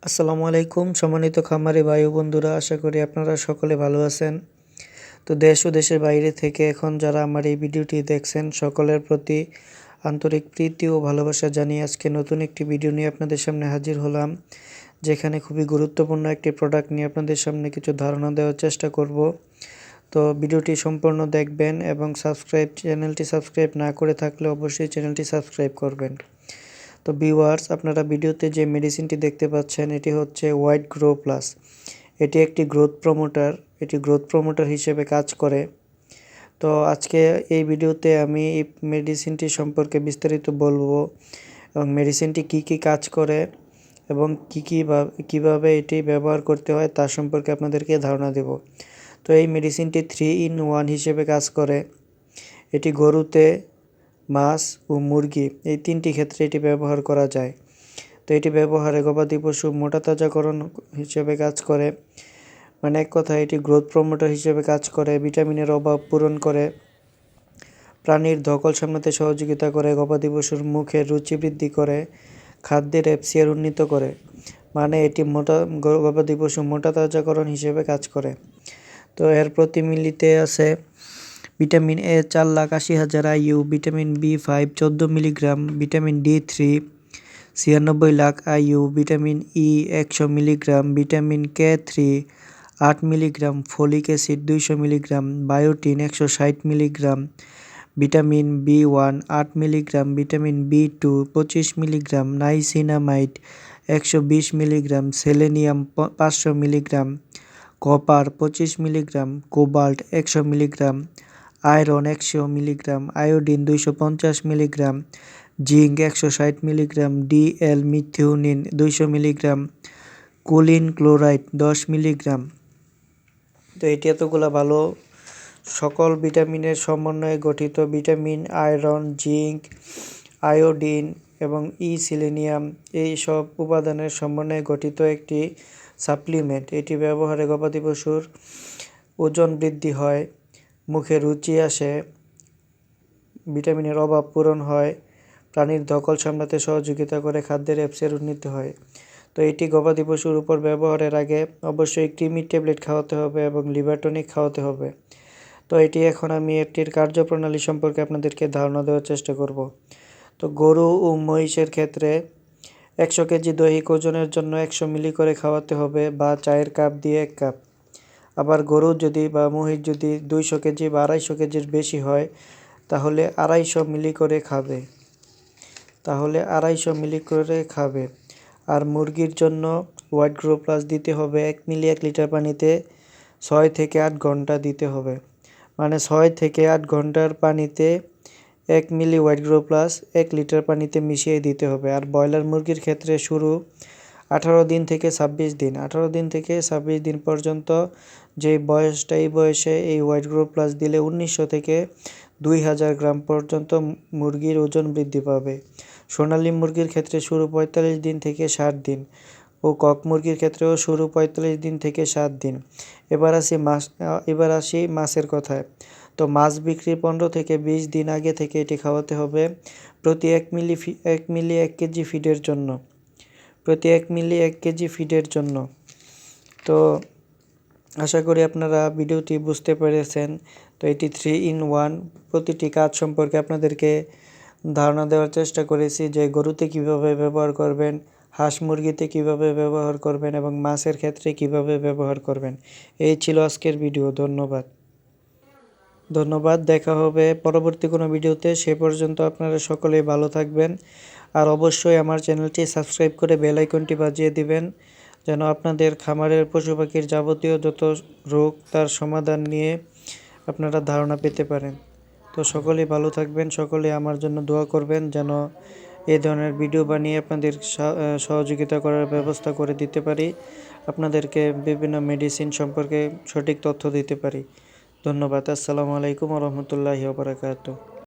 আসসালামু আলাইকুম সম্মানিত খামারি ভাই ও বন্ধুরা, আশা করি আপনারা সকলে ভালো আছেন। তো দেশ ও দেশের বাইরে থেকে এখন যারা আমার এই ভিডিওটি দেখছেন সকলের প্রতি আন্তরিক প্রীতি ও ভালোবাসা জানিয়ে আজকে নতুন একটি ভিডিও নিয়ে আপনাদের সামনে হাজির হলাম, যেখানে খুবই গুরুত্বপূর্ণ একটি প্রোডাক্ট নিয়ে আপনাদের সামনে কিছু ধারণা দেওয়ার চেষ্টা করব। তো ভিডিওটি সম্পূর্ণ দেখবেন এবং চ্যানেলটি সাবস্ক্রাইব না করে থাকলে অবশ্যই চ্যানেলটি সাবস্ক্রাইব করবেন। তো ভিউয়ার্স, আপনারা ভিডিওতে যে মেডিসিনটি দেখতে পাচ্ছেন এটি হচ্ছে হোয়াইট গ্রো প্লাস। এটি একটি গ্রোথ প্রমোটার হিসেবে কাজ করে। তো আজকে এই ভিডিওতে আমি এই মেডিসিনটি সম্পর্কে বিস্তারিত বলবো এবং মেডিসিনটি কি কাজ করে এবং কিভাবে এটি ব্যবহার করতে হয় তার সম্পর্কে আপনাদেরকে ধারণা দেব। তো এই মেডিসিনটি 3-in-1 হিসেবে কাজ করে। এটি গরুতে, মাছ ও মুরগি এই তিনটি ক্ষেত্রে এটি ব্যবহার করা যায়। তো এটি ব্যবহারে গবাদি পশু মোটা তাজাকরণ হিসেবে কাজ করে, মানে এক কথায় এটি গ্রোথ প্রমোটার হিসেবে কাজ করে, ভিটামিনের অভাব পূরণ করে, প্রাণীর ধকল সামলাতে সহযোগিতা করে, গবাদি পশুর মুখের রুচি বৃদ্ধি করে, খাদ্যের এফসিআর উন্নীত করে, মানে এটি গবাদি পশু মোটা তাজাকরণ হিসেবে কাজ করে। তো এর প্রতি মিলিতে আছে vitamin A 4,80,000 IU, vitamin B five 14 milligram, vitamin D three 96 lakh IU, vitamin E 100 milligram, vitamin কে3 8 milligram, folic acid 200 milligram, biotin 160 milligram, vitamin B one 8 milligram, vitamin B two 25 milligram, niacinamide 120 milligram, selenium 500 milligram, copper 25 milligram, cobalt 100 milligram, iron 100 milligram, iodine 250 milligram, zinc 160 milligram, DL methionine 200 milligram, choline chloride 10 milligram. তো এটি এতগুলো ভালো সকল ভিটামিনের সমন্বয়ে গঠিত vitamin, iron, zinc, iodine এবং selenium এই সব উপাদানের সমন্বয়ে গঠিত একটি সাপ্লিমেন্ট। এটি ব্যবহারে গবাদি পশুর ওজন বৃদ্ধি হয়, মুখে রুচি আসে, ভিটামিনের অভাব পূরণ হয়, প্রাণীর ধকল সামলাতে সহযোগিতা করে, খাদ্যের এফসিআর উন্নীত হয়। তো এটি গবাদি পশুর উপর ব্যবহারের আগে অবশ্যই ক্রিমি ট্যাবলেট খাওয়াতে হবে এবং লিভার টনিক খাওয়াতে হবে। তো এখন আমি এটির কার্যপ্রণালী সম্পর্কে আপনাদেরকে ধারণা দেওয়ার চেষ্টা করব। তো গরু ও মহিষের ক্ষেত্রে 100 কেজি দৈহিক ওজনের জন্য 100 মিলি করে খাওয়াতে হবে, বা চায়ের কাপ দিয়ে 1 কাপ। আবার গরু যদি বা মহিষ যদি 200 কেজি বা 250 কেজির বেশি হয় তাহলে 250 মিলি করে খাবে। আর মুরগির জন্য হোয়াইট গ্রো প্লাস দিতে হবে 1 মিলি 1 লিটার পানিতে 6 থেকে 8 ঘন্টা দিতে হবে, মানে 6 থেকে 8 ঘন্টার পানিতে 1 মিলি হোয়াইট গ্রো প্লাস 1 লিটার পানিতে মিশিয়ে দিতে হবে। আর ব্রয়লার মুরগির ক্ষেত্রে শুরু 18 দিন থেকে 26 দিন, 18 দিন থেকে 26 দিন পর্যন্ত যে বয়সটা, এই বয়সে এই হোয়াইট গ্রো প্লাস দিলে 1900 থেকে 2000 গ্রাম পর্যন্ত মুরগির ওজন বৃদ্ধি পাবে। সোনালী মুরগির ক্ষেত্রে শুরু 45 দিন থেকে 60 দিন ও কক মুরগির ক্ষেত্রেও শুরু 45 দিন থেকে 7 দিন। এবার আসি মাছের কথায়। তো মাছ বিক্রির 15 থেকে 20 দিন আগে থেকে এটি খাওয়াতে হবে প্রতি 1 মিলি 1 কেজি ফিডের জন্য। তো আশা করি আপনারা ভিডিওটি বুঝতে পেরেছেন। তো এটি 3-in-1 প্রতিটি কাজ সম্পর্কে আপনাদেরকে ধারণা দেওয়ার চেষ্টা করেছি, যে গরুতে কিভাবে ব্যবহার করবেন, হাঁস মুরগিতে কিভাবে ব্যবহার করবেন এবং মাছের ক্ষেত্রে কিভাবে ব্যবহার করবেন। এই ছিল আজকের ভিডিও। ধন্যবাদ। দেখা হবে পরবর্তী কোনো ভিডিওতে। সে পর্যন্ত আপনারা সকলেই ভালো থাকবেন। আর অবশ্যই আমার চ্যানেলটি সাবস্ক্রাইব করে বেল আইকনটি বাজিয়ে দিবেন, যেন আপনাদের খামারের পশু পাখির যাবতীয় যত রোগ তার সমাধান নিয়ে আপনারা ধারণা পেতে পারেন। তো সকলেই ভালো থাকবেন, সকলেই আমার জন্য দোয়া করবেন যেন এই ধরনের ভিডিও বানিয়ে আপনাদের সহযোগিতা করার ব্যবস্থা করে দিতে পারি, আপনাদেরকে বিভিন্ন মেডিসিন সম্পর্কে সঠিক তথ্য দিতে পারি। ধন্যবাদ। আসসালামু আলাইকুম ওয়া রাহমাতুল্লাহি ওয়া বারাকাতুহু।